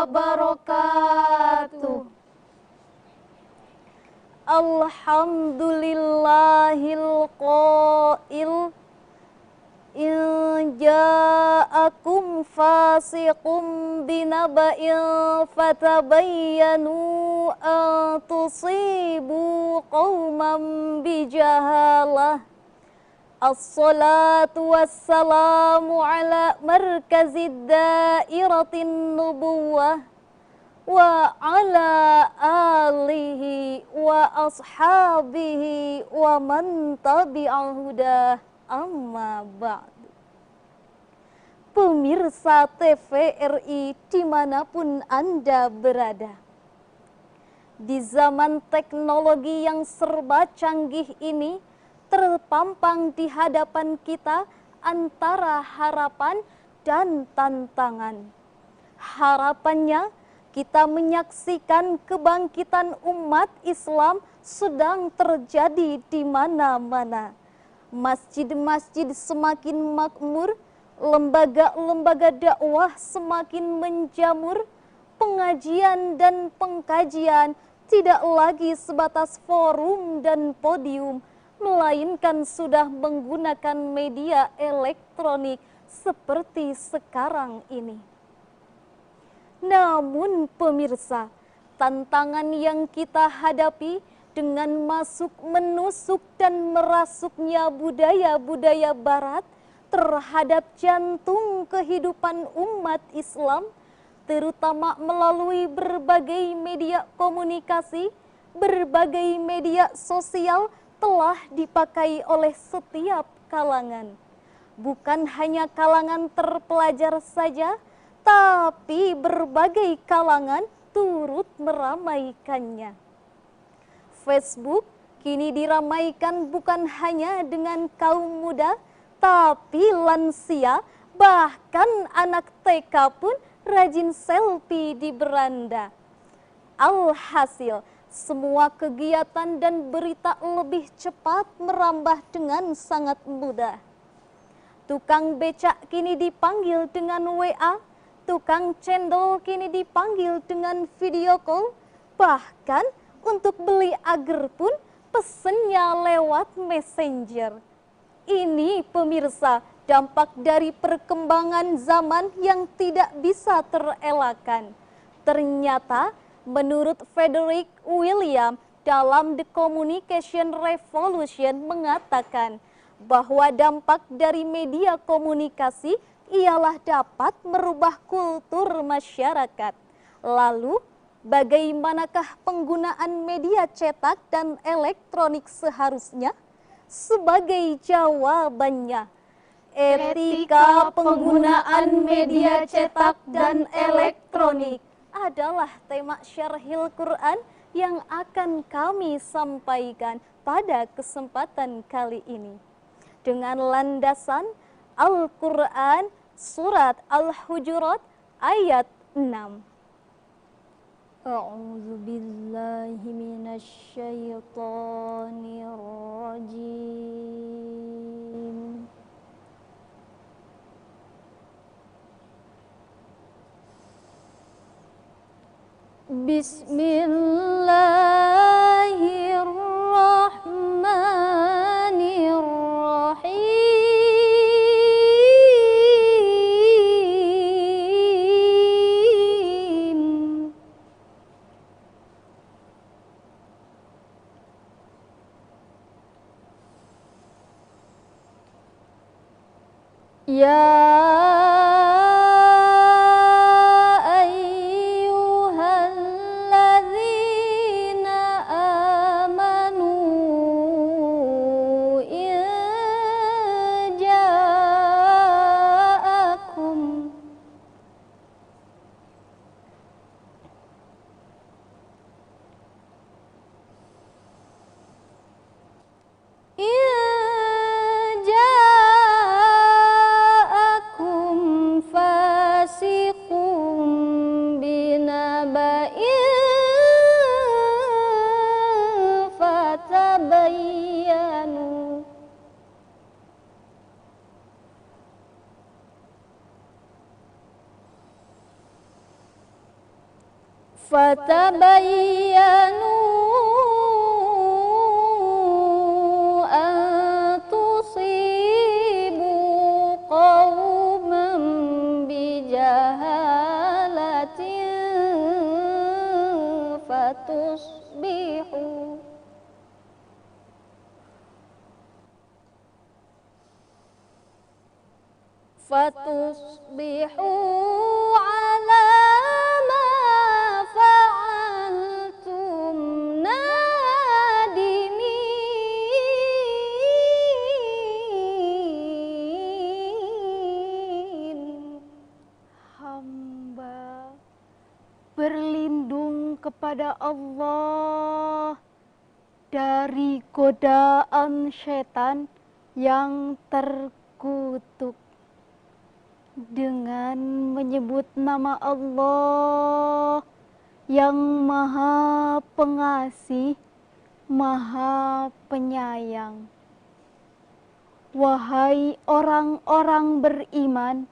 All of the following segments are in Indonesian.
wabarakatuh. Alhamdulillahil qail in ja'akum fasiqum binaba'in fatabayyanu an tusibu qauman bijahalah. Assalatu wassalamu ala markazid dairatin nubuwah wa ala alihi wa ashabihi wa man tabi'ahudah, amma ba'du. Pemirsa TVRI dimanapun Anda berada, di zaman teknologi yang serba canggih ini, terpampang di hadapan kita antara harapan dan tantangan. Harapannya, kita menyaksikan kebangkitan umat Islam sedang terjadi di mana-mana. Masjid-masjid semakin makmur, lembaga-lembaga dakwah semakin menjamur, pengajian dan pengkajian tidak lagi sebatas forum dan podium, melainkan sudah menggunakan media elektronik seperti sekarang ini. Namun pemirsa, tantangan yang kita hadapi dengan menusuk dan merasuknya budaya-budaya barat terhadap jantung kehidupan umat Islam, terutama melalui berbagai media komunikasi, berbagai media sosial, telah dipakai oleh setiap kalangan. Bukan hanya kalangan terpelajar saja, tapi berbagai kalangan turut meramaikannya. Facebook kini diramaikan bukan hanya dengan kaum muda, tapi lansia, bahkan anak TK pun rajin selfie di beranda. Alhasil, semua kegiatan dan berita lebih cepat merambah dengan sangat mudah. Tukang becak kini dipanggil dengan WA, tukang cendol kini dipanggil dengan video call, bahkan untuk beli agar pun pesennya lewat messenger. Ini pemirsa, dampak dari perkembangan zaman yang tidak bisa terelakkan. Ternyata, menurut Frederick William dalam The Communication Revolution mengatakan bahwa dampak dari media komunikasi ialah dapat merubah kultur masyarakat. Lalu, bagaimanakah penggunaan media cetak dan elektronik seharusnya? Sebagai jawabannya, etika penggunaan media cetak dan elektronik adalah tema Syarhil Quran yang akan kami sampaikan pada kesempatan kali ini. Dengan landasan Al-Quran Surat Al-Hujurat ayat 6. A'udzu billahi minasy syaithanir rajim. Bismillahirrahmanirrahim. Ya fatabayyanu an tusibu qauman bijahalatin fatusbihu ala ma fa'altum nadimin. Hamba berlindung kepada Allah dari godaan setan yang terkutuk dengan menyebut nama Allah yang Maha Pengasih, Maha Penyayang. Wahai orang-orang beriman,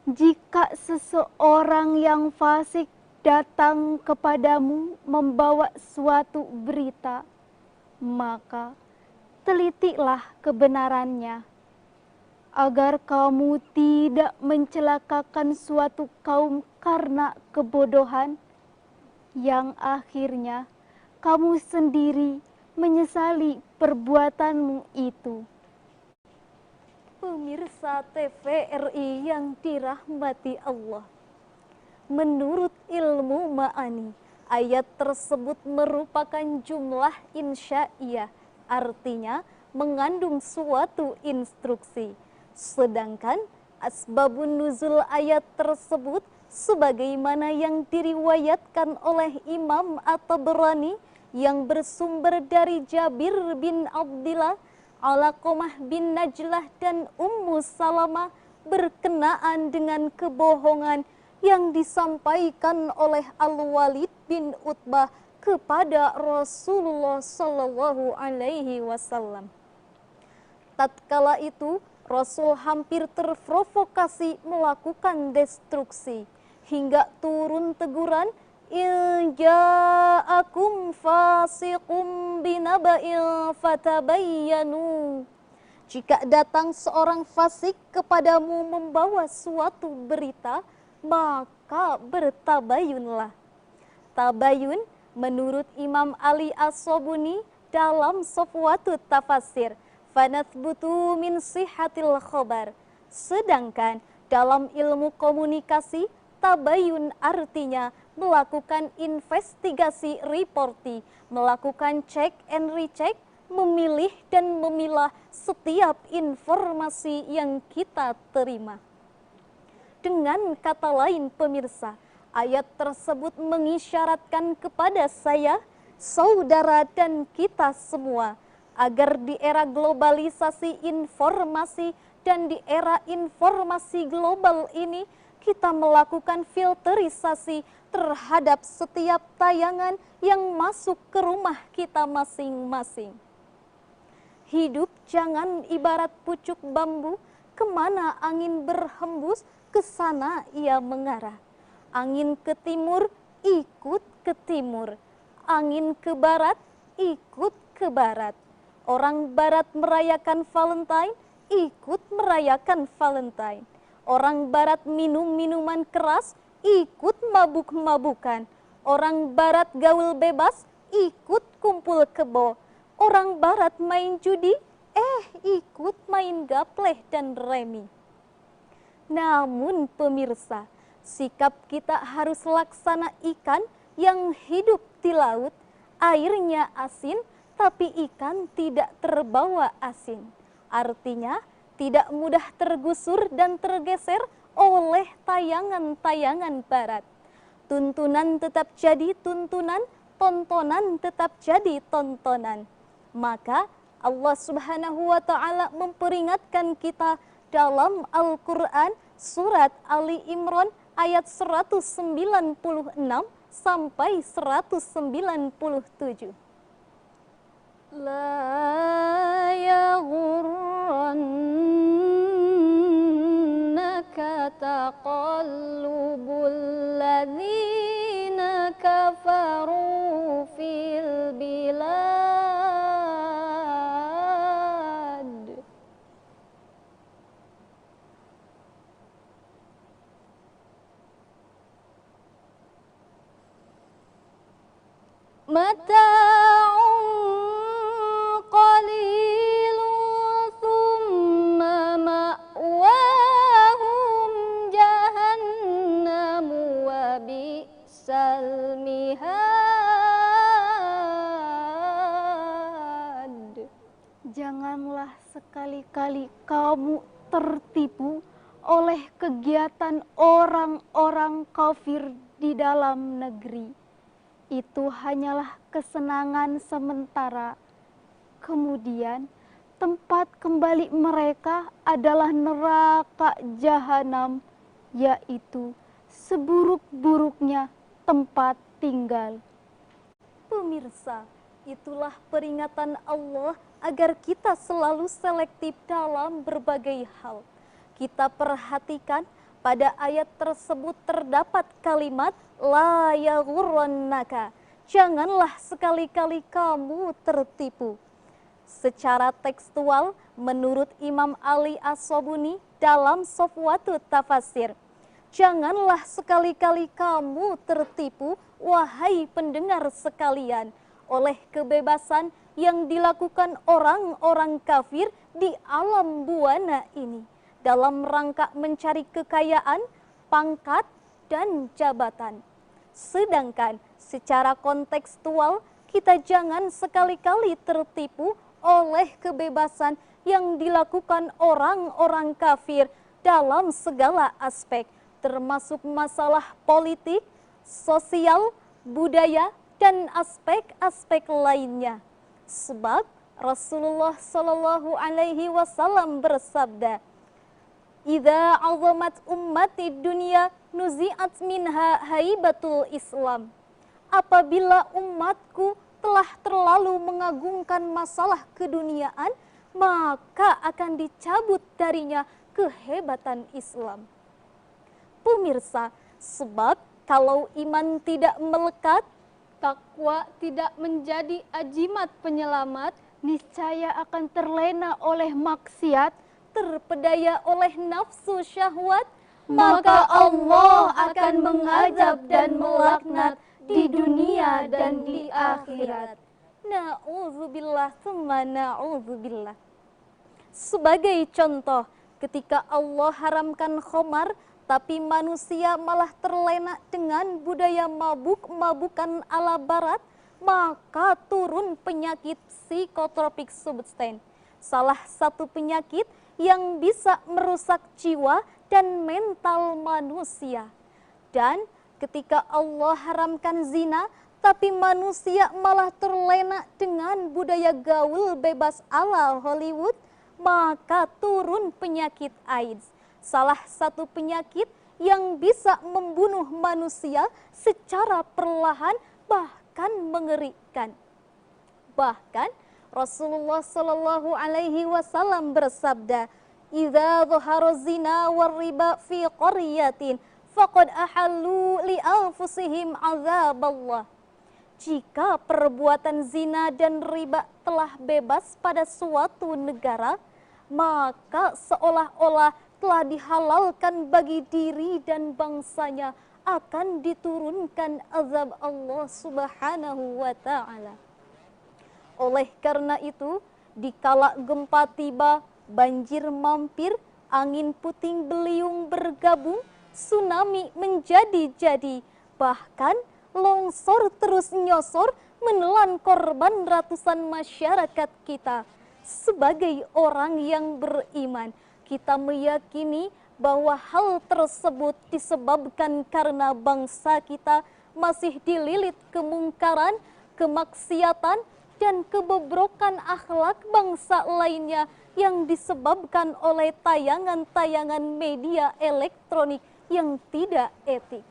jika seseorang yang fasik datang kepadamu membawa suatu berita, maka telitilah kebenarannya, agar kamu tidak mencelakakan suatu kaum karena kebodohan, yang akhirnya kamu sendiri menyesali perbuatanmu itu. Pemirsa TVRI yang dirahmati Allah, menurut ilmu ma'ani, ayat tersebut merupakan jumlah insya'iyah, artinya mengandung suatu instruksi. Sedangkan asbabun nuzul ayat tersebut sebagaimana yang diriwayatkan oleh Imam At-Tabrani yang bersumber dari Jabir bin Abdillah, Alaqamah bin Najlah dan Ummu Salamah berkenaan dengan kebohongan yang disampaikan oleh Al-Walid bin Utbah kepada Rasulullah Sallallahu Alaihi Wasallam. Tatkala itu Rasul hampir terprovokasi melakukan destruksi hingga turun teguran, "In ja'akum fasiqum binaba'in fatabayyanu." Jika datang seorang fasik kepadamu membawa suatu berita, maka bertabayunlah. Tabayun menurut Imam Ali As-Sobuni dalam Safwatut Tafasir, fanathbutu min sihatil khobar. Sedangkan dalam ilmu komunikasi, tabayun artinya melakukan investigasi reporti, melakukan check and recheck, memilih dan memilah setiap informasi yang kita terima. Dengan kata lain pemirsa, ayat tersebut mengisyaratkan kepada saya, saudara dan kita semua, agar di era globalisasi informasi dan di era informasi global ini kita melakukan filterisasi terhadap setiap tayangan yang masuk ke rumah kita masing-masing. Hidup jangan ibarat pucuk bambu, kemana angin berhembus, ke sana ia mengarah. Angin ke timur, ikut ke timur. Angin ke barat, ikut ke barat. Orang barat merayakan Valentine, ikut merayakan Valentine. Orang barat minum minuman keras, ikut mabuk-mabukan. Orang barat gaul bebas, ikut kumpul kebo. Orang barat main judi, ikut main gapleh dan remi. Namun pemirsa, sikap kita harus laksana ikan yang hidup di laut, airnya asin, tapi ikan tidak terbawa asin. Artinya tidak mudah tergusur dan tergeser oleh tayangan-tayangan barat. Tuntunan tetap jadi tuntunan, tontonan tetap jadi tontonan. Maka Allah Subhanahu wa Ta'ala memperingatkan kita dalam Al-Quran surat Ali Imran ayat 196 sampai 197. La yaghurrannaka taqallubul ladzina kafaru mata'un qalilun thumma ma'wahum jahannam wa bi'sal mihad. Janganlah sekali-kali kamu tertipu oleh kegiatan orang-orang kafir di dalam negeri. Itu hanyalah kesenangan sementara. Kemudian tempat kembali mereka adalah neraka jahanam, yaitu seburuk-buruknya tempat tinggal. Pemirsa, itulah peringatan Allah agar kita selalu selektif dalam berbagai hal. Kita perhatikan pada ayat tersebut terdapat kalimat la yaghurrannaka. Janganlah sekali-kali kamu tertipu. Secara tekstual, menurut Imam Ali As-Sobuni dalam Sofwatut Tafasir, janganlah sekali-kali kamu tertipu, wahai pendengar sekalian, oleh kebebasan yang dilakukan orang-orang kafir di alam buana ini, dalam rangka mencari kekayaan, pangkat, dan jabatan. Sedangkan secara kontekstual, kita jangan sekali-kali tertipu oleh kebebasan yang dilakukan orang-orang kafir dalam segala aspek, termasuk masalah politik, sosial, budaya, dan aspek-aspek lainnya. Sebab Rasulullah Shallallahu Alaihi Wasallam bersabda, "Idza 'azamat ummati dunya nuzi'at minha haibatul Islam." Apabila umatku telah terlalu mengagungkan masalah keduniaan, maka akan dicabut darinya kehebatan Islam. Pemirsa, sebab kalau iman tidak melekat, takwa tidak menjadi ajimat penyelamat, Niscaya akan terlena oleh maksiat, terpedaya oleh nafsu syahwat, maka Allah akan mengazab dan melaknat di dunia dan di akhirat. Na'udzubillah tsumma na'udzubillah. Sebagai contoh, ketika Allah haramkan khamar, tapi manusia malah terlena dengan budaya mabuk-mabukan ala barat, maka turun penyakit psikotropik substan. Salah satu penyakit yang bisa merusak jiwa dan mental manusia. Dan ketika Allah haramkan zina, tapi manusia malah terlena dengan budaya gaul bebas ala Hollywood, maka turun penyakit AIDS. Salah satu penyakit yang bisa membunuh manusia secara perlahan, bahkan mengerikan. Bahkan Rasulullah Shallallahu Alaihi Wasallam bersabda, "Idza dhahara zina war riba fi qaryatin, faqad ahallu li anfusihim azaballah." Jika perbuatan zina dan riba telah bebas pada suatu negara, maka seolah-olah telah dihalalkan bagi diri dan bangsanya, akan diturunkan azab Allah Subhanahu wa Ta'ala. Oleh karena itu, dikala gempa tiba, banjir mampir, angin puting beliung bergabung, tsunami menjadi-jadi, bahkan longsor terus nyosor menelan korban ratusan masyarakat kita. Sebagai orang yang beriman, kita meyakini bahwa hal tersebut disebabkan karena bangsa kita masih dililit kemungkaran, kemaksiatan, dan kebobrokan akhlak bangsa lainnya yang disebabkan oleh tayangan-tayangan media elektronik yang tidak etik.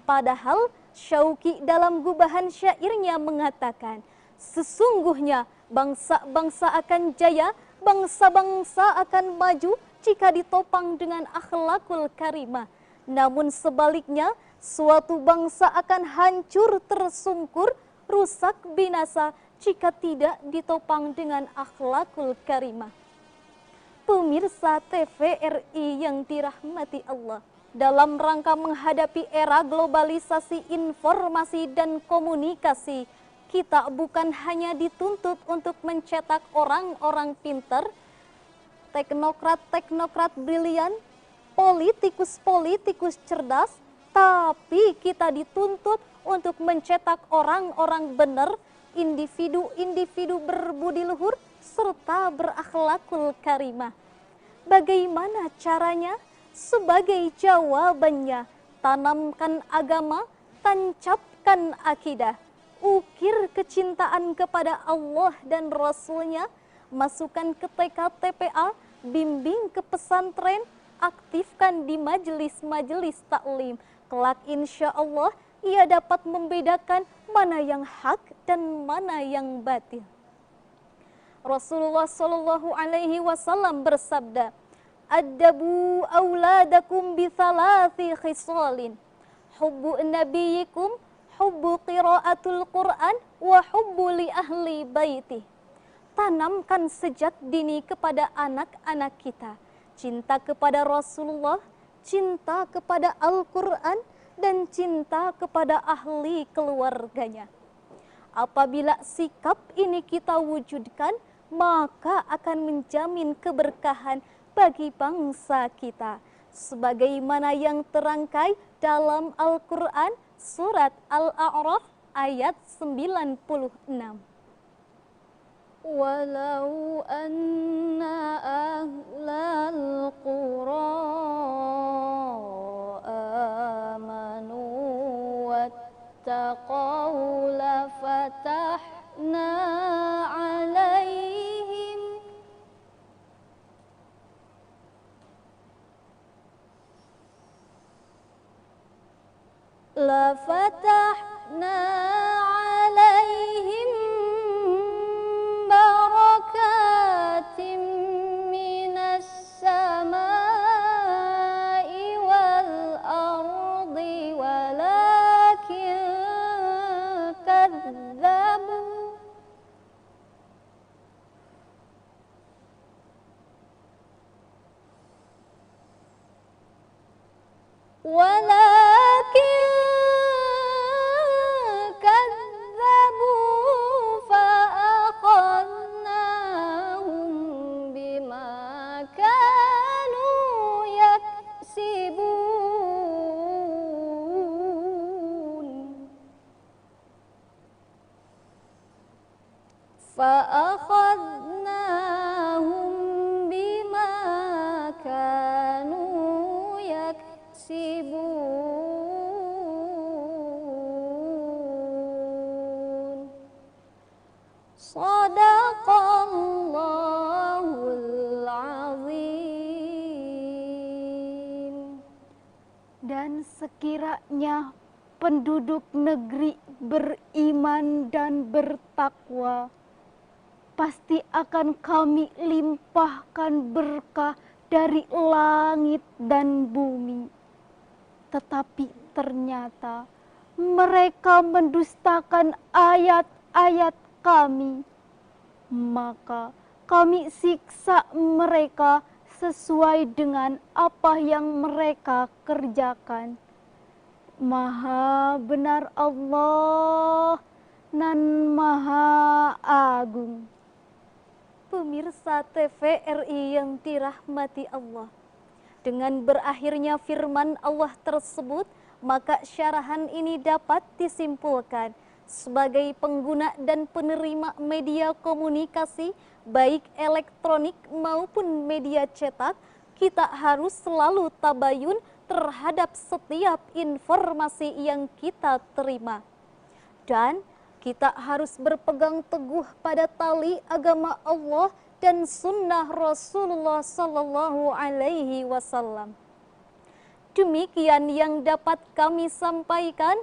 Padahal Syauqi dalam gubahan syairnya mengatakan, sesungguhnya bangsa-bangsa akan jaya, bangsa-bangsa akan maju jika ditopang dengan akhlakul karimah. Namun sebaliknya, suatu bangsa akan hancur tersungkur, rusak binasa jika tidak ditopang dengan akhlakul karimah. Pemirsa TVRI yang dirahmati Allah, dalam rangka menghadapi era globalisasi informasi dan komunikasi, kita bukan hanya dituntut untuk mencetak orang-orang pinter, teknokrat-teknokrat brilian, politikus-politikus cerdas, tapi kita dituntut untuk mencetak orang-orang benar, individu-individu berbudi luhur, serta berakhlakul karimah. Bagaimana caranya? Sebagai jawabannya, tanamkan agama, tancapkan akidah, ukir kecintaan kepada Allah dan Rasul-Nya, masukkan ke TK TPA, bimbing ke pesantren, aktifkan di majelis-majelis taklim. Kelak insya Allah ia dapat membedakan mana yang hak dan mana yang batil. Rasulullah Shallallahu Alaihi Wasallam bersabda, "Adabu auladakum bi thalathi khisalin, hubbu nabiyikum, hubbu qiraatul Quran, wa hubbu li ahli baiti." Tanamkan sejak dini kepada anak-anak kita cinta kepada Rasulullah, cinta kepada Al-Quran, dan cinta kepada ahli keluarganya. Apabila sikap ini kita wujudkan, maka akan menjamin keberkahan bagi bangsa kita. Sebagaimana yang terangkai dalam Al-Quran surat Al-A'raf ayat 96. Walau anna ahlal qura amanu wattaqaw la fatahna alaihim barakatim minas samai wal ardi walakin kadzabu فأخذناهم بما كانوا يكسبون فأخذناهم بما كانوا يكسبون Shadaqallahul azim. Dan sekiranya penduduk negeri beriman dan bertakwa, pasti akan kami limpahkan berkah dari langit dan bumi. Tetapi ternyata mereka mendustakan ayat-ayat kami, maka kami siksa mereka sesuai dengan apa yang mereka kerjakan. Maha benar Allah nan Maha Agung. Pemirsa TVRI yang dirahmati Allah, dengan berakhirnya firman Allah tersebut, maka syarahan ini dapat disimpulkan sebagai pengguna dan penerima media komunikasi baik elektronik maupun media cetak, kita harus selalu tabayun terhadap setiap informasi yang kita terima. Dan kita harus berpegang teguh pada tali agama Allah dan sunnah Rasulullah Sallallahu Alaihi Wasallam. Demikian yang dapat kami sampaikan.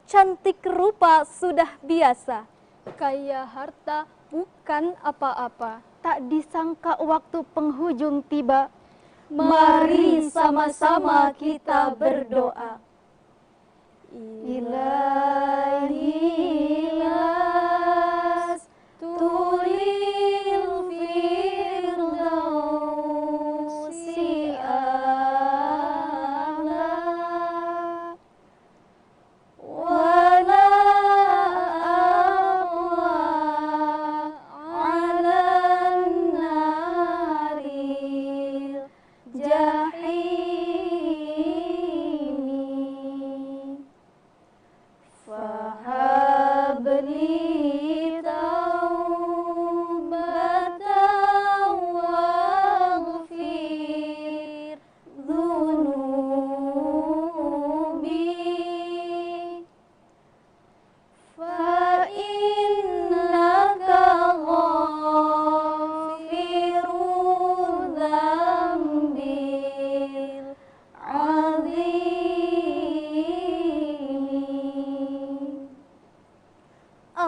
Cantik rupa sudah biasa, kaya harta bukan apa-apa. Tak disangka waktu penghujung tiba, mari sama-sama kita berdoa. Ilahi las tulil firdausi a'la wa la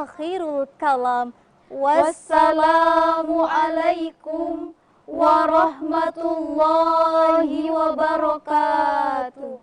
akhirul kalam. Wassalamualaikum warahmatullahi wabarakatuh.